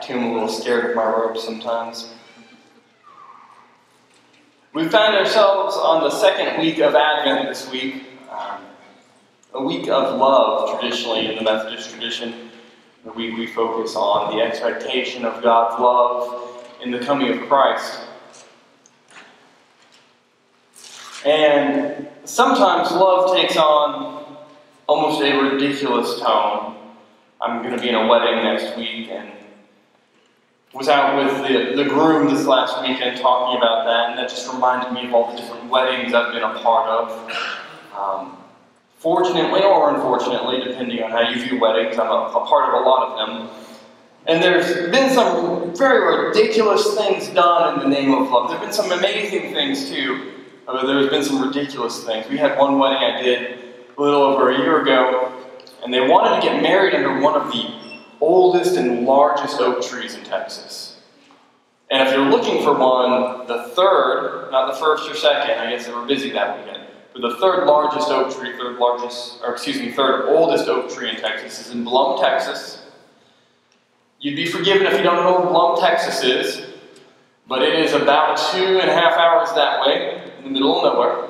too am a little scared of my robes sometimes. We found ourselves on the second week of Advent this week, a week of love traditionally in the Methodist tradition. We focus on the expectation of God's love in the coming of Christ. And sometimes love takes on almost a ridiculous tone. I'm going to be in a wedding next week and was out with the groom this last weekend talking about that, and that just reminded me of all the different weddings I've been a part of. Fortunately or unfortunately, depending on how you view weddings, I'm a part of a lot of them. And there's been some very ridiculous things done in the name of love. There have been some amazing things too, but there's been some ridiculous things. We had one wedding I did a little over a year ago, and they wanted to get married under one of the oldest and largest oak trees in Texas. And if you're looking for one, the third, not the first or second, I guess they were busy that weekend, but the third oldest oak tree in Texas is in Blum, Texas. You'd be forgiven if you don't know where Blum, Texas is, but it is about 2.5 hours that way, in the middle of nowhere.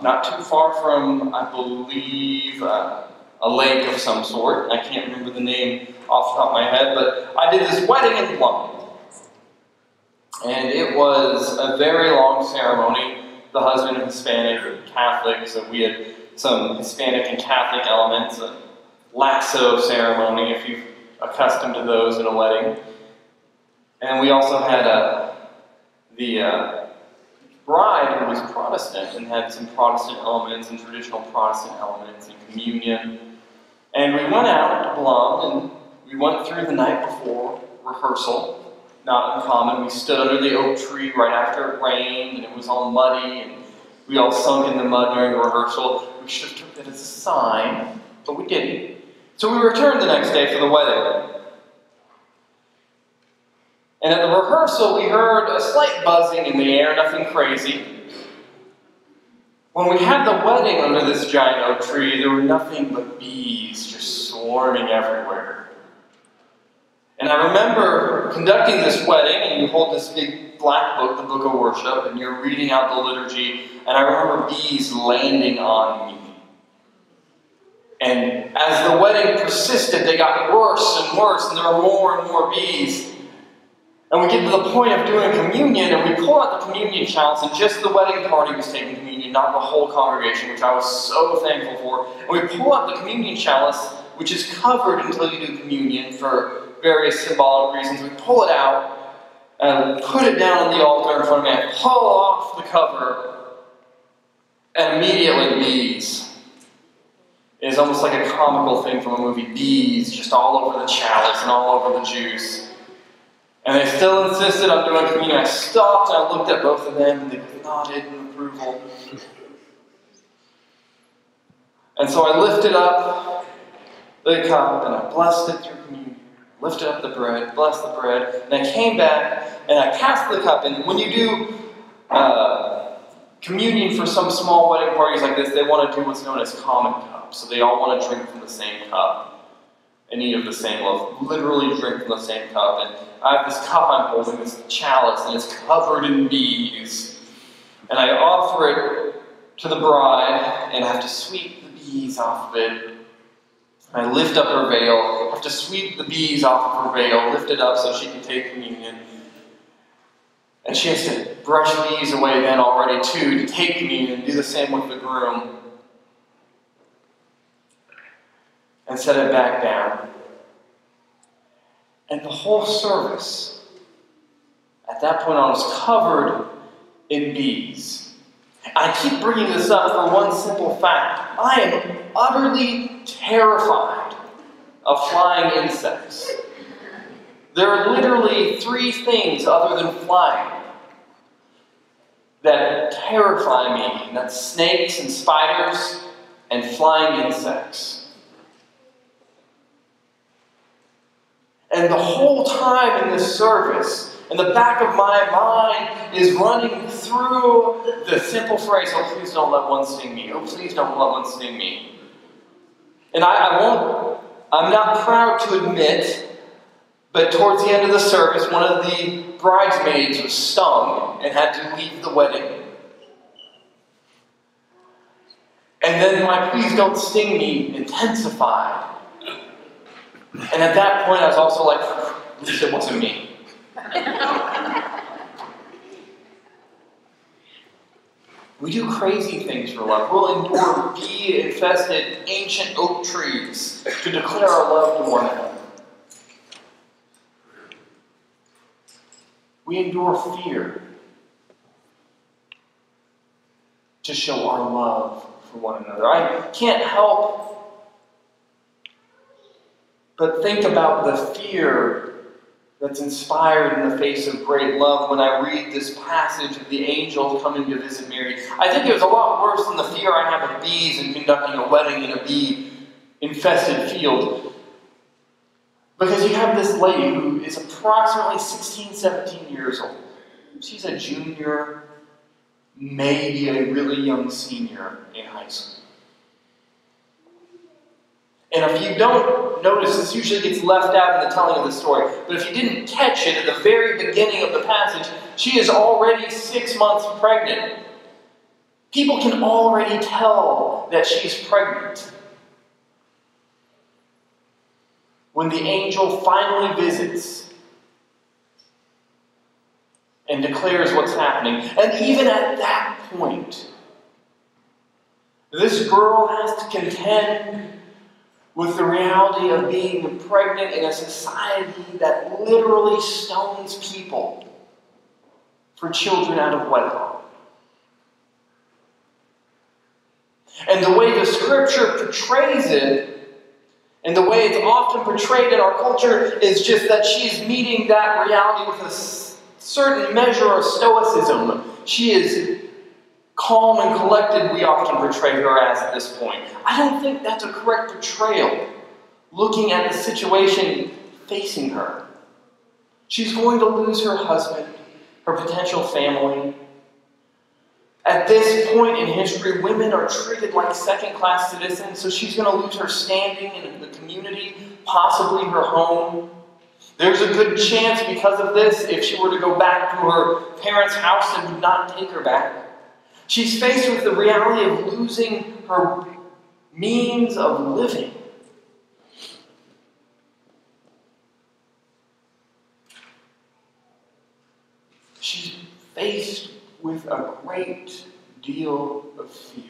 Not too far from, I believe, a lake of some sort. I can't remember the name off the top of my head, but I did this wedding in Blum. And it was a very long ceremony. The husband is Hispanic and Catholic, so we had some Hispanic and Catholic elements, a lasso ceremony, if you're accustomed to those in a wedding. And we also had the bride who was Protestant and had some Protestant elements and traditional Protestant elements and communion. And we went out to Blum and we went through the night before rehearsal. Not uncommon. We stood under the oak tree right after it rained and it was all muddy and we all sunk in the mud during the rehearsal. We should have took that as a sign, but we didn't. So we returned the next day for the wedding. And at the rehearsal, we heard a slight buzzing in the air, nothing crazy. When we had the wedding under this giant oak tree, there were nothing but bees just swarming everywhere. And I remember conducting this wedding, and you hold this big black book, the Book of Worship, and you're reading out the liturgy, and I remember bees landing on me. And as the wedding persisted, they got worse and worse, and there were more and more bees. And we get to the point of doing communion, and we pull out the communion chalice, and just the wedding party was taking communion, not the whole congregation, which I was so thankful for. And we pull out the communion chalice, which is covered until you do communion for various symbolic reasons. We pull it out, and put it down on the altar in front of me. I pull off the cover, and immediately bees. It is almost like a comical thing from a movie. Bees just all over the chalice and all over the juice. And they still insisted on doing communion. I stopped and I looked at both of them and they nodded in approval. And so I lifted up the cup and I blessed it through communion. Lifted up the bread, blessed the bread, and I came back and I passed the cup. And when you do communion for some small wedding parties like this, they want to do what's known as common cup. So they all want to drink from the same cup and eat of the same loaf. Literally drink from the same cup. And I have this cup I'm holding, this chalice, and it's covered in bees. And I offer it to the bride, and I have to sweep the bees off of it. I lift up her veil, I have to sweep the bees off of her veil, lift it up so she can take communion. And she has to brush bees away then already too, to take communion, do the same with the groom. And set it back down. And the whole service, at that point on, was covered in bees. I keep bringing this up for one simple fact. I am utterly terrified of flying insects. There are literally 3 things other than flying that terrify me, and that's snakes and spiders and flying insects. And the whole time in this service, in the back of my mind is running through the simple phrase, oh, please don't let one sting me. Oh, please don't let one sting me. And I'm not proud to admit But towards the end of the service, one of the bridesmaids was stung and had to leave the wedding. And then my "please don't sting me" intensified. And at that point, I was also like, at least it wasn't me. We do crazy things for love. We'll endure bee-infested ancient oak trees to declare our love to one another. We endure fear to show our love for one another. I can't help but think about the fear that's inspired in the face of great love when I read this passage of the angel coming to visit Mary. I think it was a lot worse than the fear I have of bees and conducting a wedding in a bee-infested field. Because you have this lady who is approximately 16, 17 years old. She's a junior, maybe a really young senior in high school. And if you don't notice, this usually gets left out in the telling of the story, but if you didn't catch it at the very beginning of the passage, she is already 6 months pregnant. People can already tell that she's pregnant when the angel finally visits and declares what's happening. And even at that point, this girl has to contend with the reality of being pregnant in a society that literally stones people for children out of wedlock. And the way the scripture portrays it, and the way it's often portrayed in our culture, is just that she's meeting that reality with a certain measure of stoicism. She is calm and collected, we often portray her as at this point. I don't think that's a correct portrayal, looking at the situation facing her. She's going to lose her husband, her potential family. At this point in history, women are treated like second-class citizens, so she's going to lose her standing in the community, possibly her home. There's a good chance because of this, if she were to go back to her parents' house, they would not take her back. She's faced with the reality of losing her means of living. She's faced with a great deal of fear.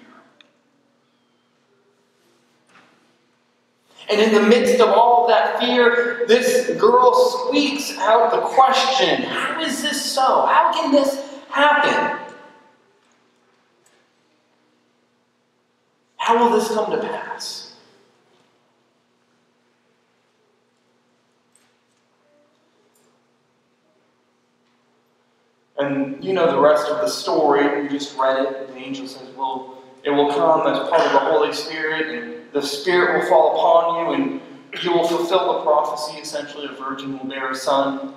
And in the midst of all of that fear, this girl squeaks out the question, how is this so? How can this happen? How will this come to pass? And you know the rest of the story. We just read it. The angel says, well, it will come as part of the Holy Spirit, and the Spirit will fall upon you, and you will fulfill the prophecy. Essentially, a virgin will bear a son,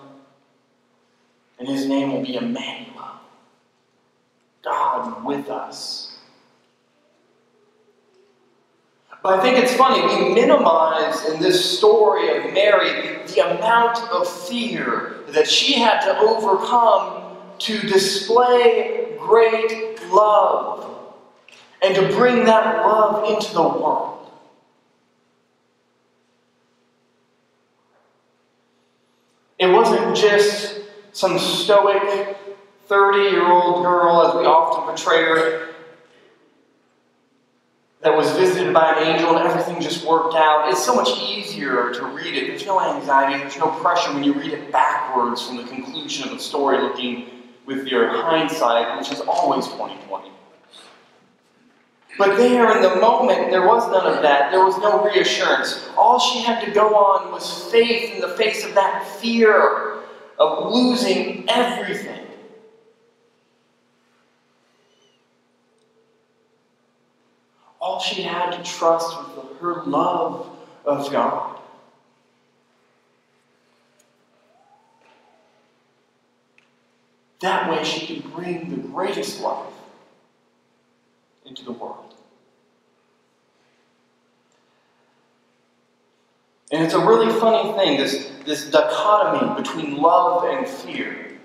and his name will be Emmanuel, God with us. But I think it's funny, we minimize in this story of Mary the amount of fear that she had to overcome to display great love and to bring that love into the world. It wasn't just some stoic 30-year-old girl, as we often portray her, that was visited by an angel and everything just worked out. It's so much easier to read it. There's no anxiety, there's no pressure when you read it backwards from the conclusion of the story, looking with your hindsight, which is always 20/20. But there in the moment, there was none of that. There was no reassurance. All she had to go on was faith in the face of that fear of losing everything. All she had to trust was her love of God. That way she could bring the greatest life into the world. And it's a really funny thing, this dichotomy between love and fear.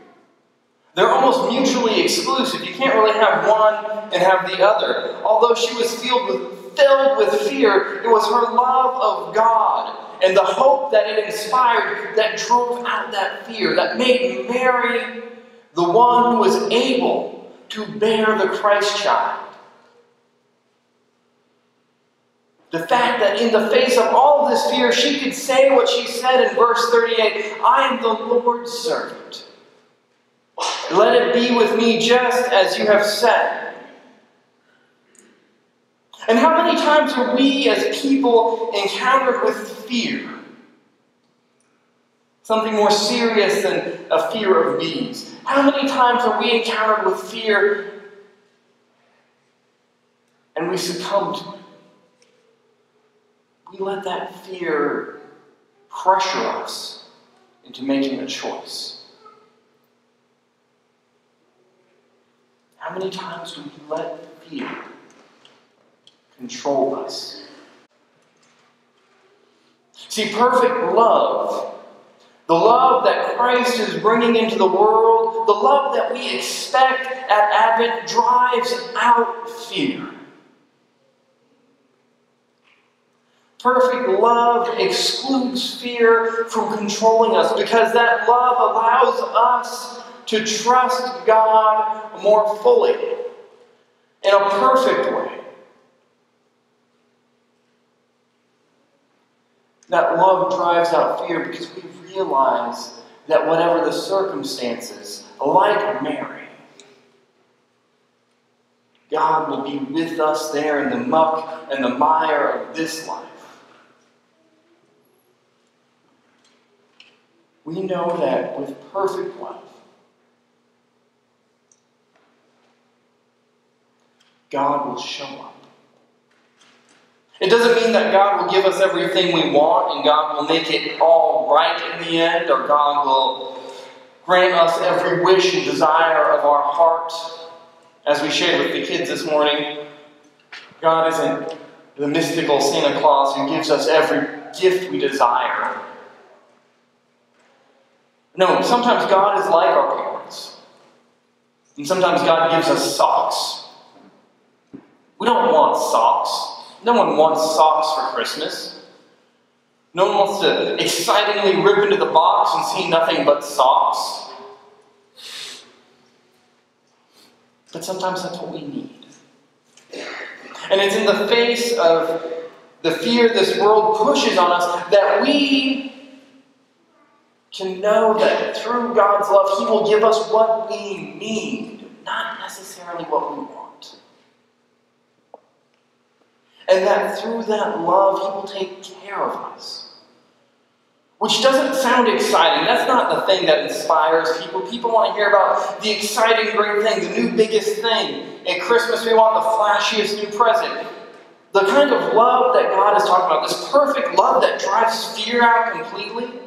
They're almost mutually exclusive. You can't really have one and have the other. Although she was filled with fear, it was her love of God and the hope that it inspired that drove out that fear, that made Mary the one who was able to bear the Christ child. The fact that in the face of all of this fear, she could say what she said in verse 38, I am the Lord's servant. Let it be with me just as you have said. And how many times are we as people encountered with fear? Something more serious than a fear of bees. How many times are we encountered with fear and we succumb to it? We let that fear pressure us into making a choice. How many times do we let fear control us? See, perfect love, the love that Christ is bringing into the world, the love that we expect at Advent, drives out fear. Perfect love excludes fear from controlling us because that love allows us to trust God more fully in a perfect way. That love drives out fear because we realize that whatever the circumstances, like Mary, God will be with us there in the muck and the mire of this life. We know that with perfect love, God will show up. It doesn't mean that God will give us everything we want and God will make it all right in the end, or God will grant us every wish and desire of our heart. As we shared with the kids this morning, God isn't the mystical Santa Claus who gives us every gift we desire. No, sometimes God is like our parents. And sometimes God gives us socks. We don't want socks. No one wants socks for Christmas. No one wants to excitingly rip into the box and see nothing but socks. But sometimes that's what we need. And it's in the face of the fear this world pushes on us that we can know that through God's love, He will give us what we need, not necessarily what we want. And that through that love, He will take care of us. Which doesn't sound exciting. That's not the thing that inspires people. People want to hear about the exciting, great thing, the new biggest thing. At Christmas, we want the flashiest new present. The kind of love that God is talking about, this perfect love that drives fear out completely,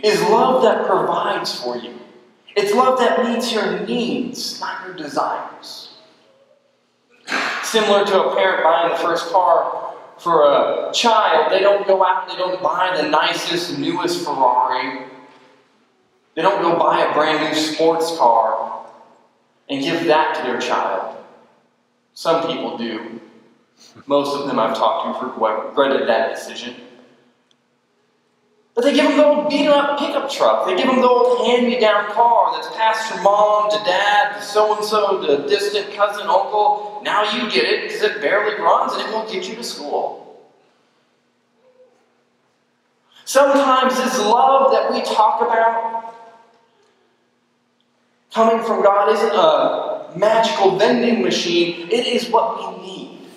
is love that provides for you. It's love that meets your needs, not your desires. Similar to a parent buying the first car for a child, they don't go out and they don't buy the nicest, newest Ferrari. They don't go buy a brand new sports car and give that to their child. Some people do. Most of them I've talked to regretted that decision. But they give them the old beat-up pickup truck. They give them the old hand-me-down car that's passed from mom to dad to so-and-so to distant cousin, uncle. Now you get it because it barely runs and it won't get you to school. Sometimes this love that we talk about coming from God isn't a magical vending machine. It is what we need.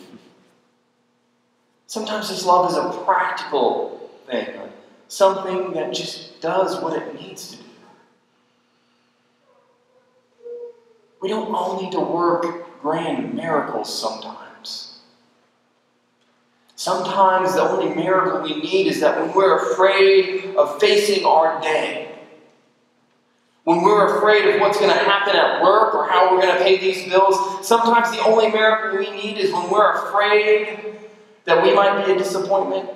Sometimes this love is a practical thing. Something that just does what it needs to do. We don't all need to work grand miracles sometimes. Sometimes the only miracle we need is that when we're afraid of facing our day, when we're afraid of what's going to happen at work or how we're going to pay these bills, sometimes the only miracle we need is when we're afraid that we might be a disappointment.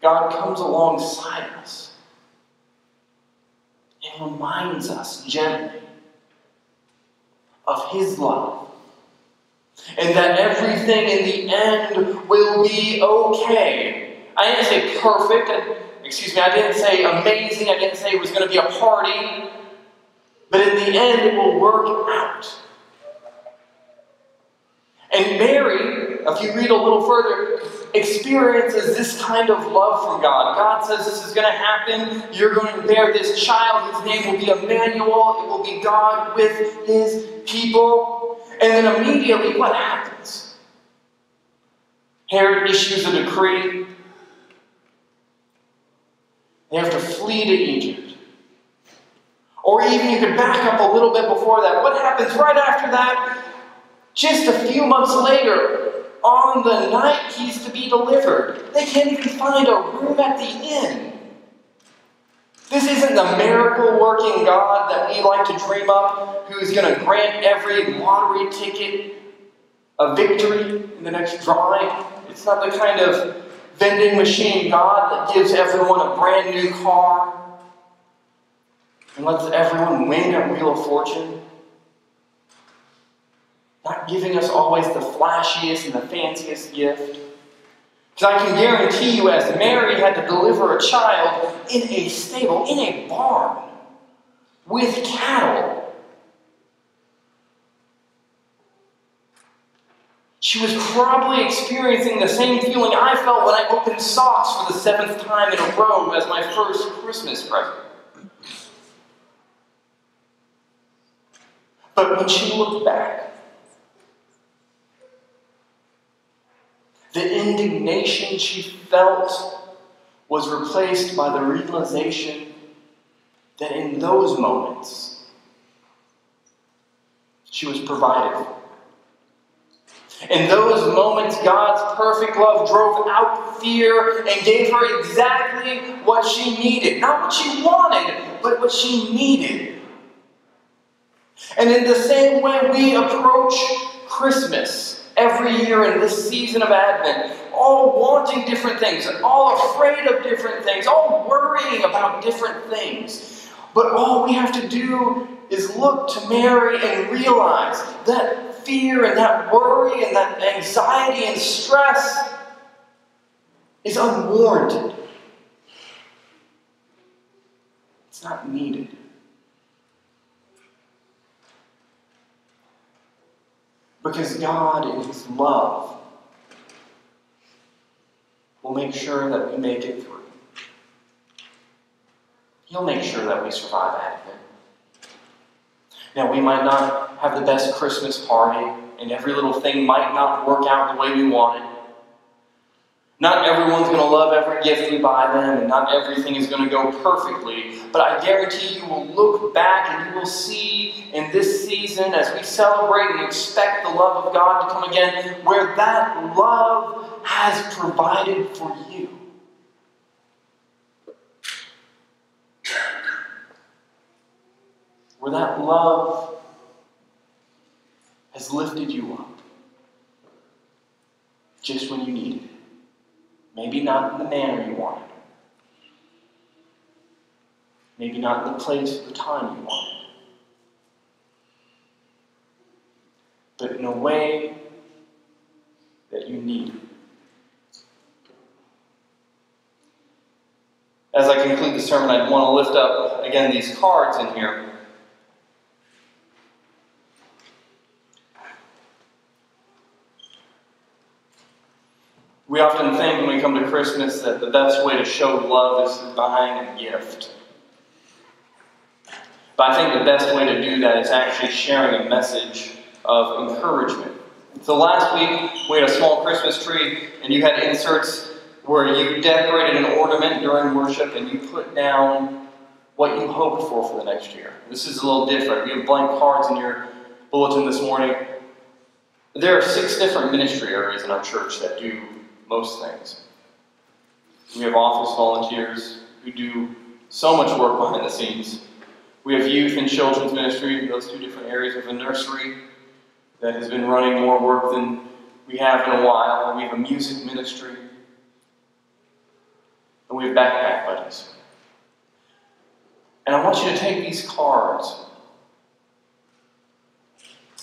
God comes alongside us and reminds us gently of His love. And that everything in the end will be okay. I didn't say perfect. I didn't say amazing. I didn't say it was going to be a party. But in the end, it will work out. And Mary, if you read a little further, experiences this kind of love from God. God says this is going to happen. You're going to bear this child. His name will be Emmanuel. It will be God with His people. And then immediately, what happens? Herod issues a decree. They have to flee to Egypt. Or even you could back up a little bit before that. What happens right after that? Just a few months later, on the night He's to be delivered, they can't even find a room at the inn. This isn't the miracle-working God that we like to dream up, who's going to grant every lottery ticket a victory in the next drawing. It's not the kind of vending machine God that gives everyone a brand new car and lets everyone win a Wheel of Fortune. Not giving us always the flashiest and the fanciest gift. Because I can guarantee you, as Mary had to deliver a child in a stable, in a barn, with cattle, she was probably experiencing the same feeling I felt when I opened socks for the 7th time in a row as my first Christmas present. But when she looked back, the indignation she felt was replaced by the realization that in those moments, she was provided for. In those moments, God's perfect love drove out fear and gave her exactly what she needed. Not what she wanted, but what she needed. And in the same way we approach Christmas every year in this season of Advent, all wanting different things, all afraid of different things, all worrying about different things. But all we have to do is look to Mary and realize that fear and that worry and that anxiety and stress is unwarranted. It's not needed. Because God, in His love, will make sure that we make it through. He'll make sure that we survive Advent. Now, we might not have the best Christmas party, and every little thing might not work out the way we want it. Not everyone's going to love every gift we buy them, and not everything is going to go perfectly. But I guarantee you will look back and you will see in this season, as we celebrate and expect the love of God to come again, where that love has provided for you. Where that love has lifted you up just when you needed it. Maybe not in the manner you wanted. Maybe not in the place or the time you wanted. But in a way that you needed. As I conclude the sermon, I want to lift up again these cards in here. We often think when we come to Christmas that the best way to show love is buying a gift. But I think the best way to do that is actually sharing a message of encouragement. So last week, we had a small Christmas tree, and you had inserts where you decorated an ornament during worship, and you put down what you hoped for the next year. This is a little different. We have blank cards in your bulletin this morning. There are 6 different ministry areas in our church that do most things. We have office volunteers who do so much work behind the scenes. We have youth and children's ministry, those 2 different areas. We have a nursery that has been running more work than we have in a while. We have a music ministry. And we have backpack buddies. And I want you to take these cards,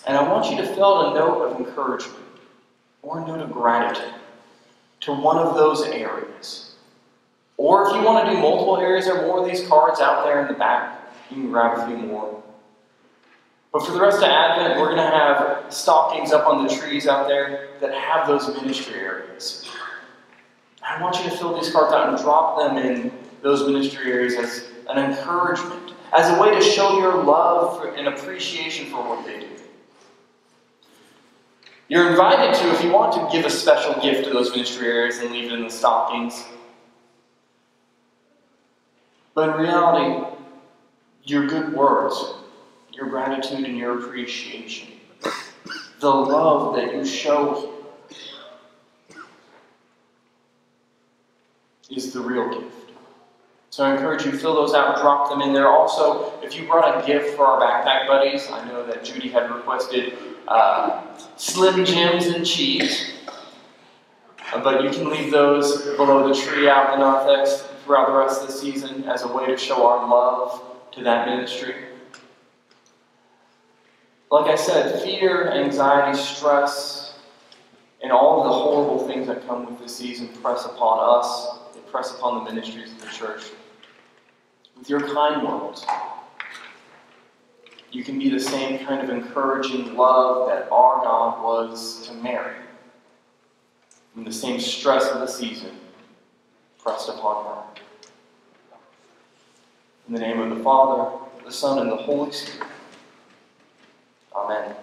and I want you to fill out a note of encouragement or a note of gratitude to one of those areas. Or if you want to do multiple areas, there are more of these cards out there in the back. You can grab a few more. But for the rest of Advent, we're going to have stockings up on the trees out there that have those ministry areas. I want you to fill these cards out and drop them in those ministry areas as an encouragement, as a way to show your love and appreciation for what they do. You're invited to, if you want to, give a special gift to those ministry areas and leave it in the stockings. But in reality, your good words, your gratitude and your appreciation, the love that you show is the real gift. So I encourage you to fill those out and drop them in there. Also, if you brought a gift for our backpack buddies, I know that Judy had requested Slim Jims and cheese. But you can leave those below the tree out in the narthex throughout the rest of the season as a way to show our love to that ministry. Like I said, fear, anxiety, stress, and all of the horrible things that come with this season press upon us. They press upon the ministries of the church. With your kind words, you can be the same kind of encouraging love that our God was to Mary. And the same stress of the season pressed upon her. In the name of the Father, the Son, and the Holy Spirit. Amen.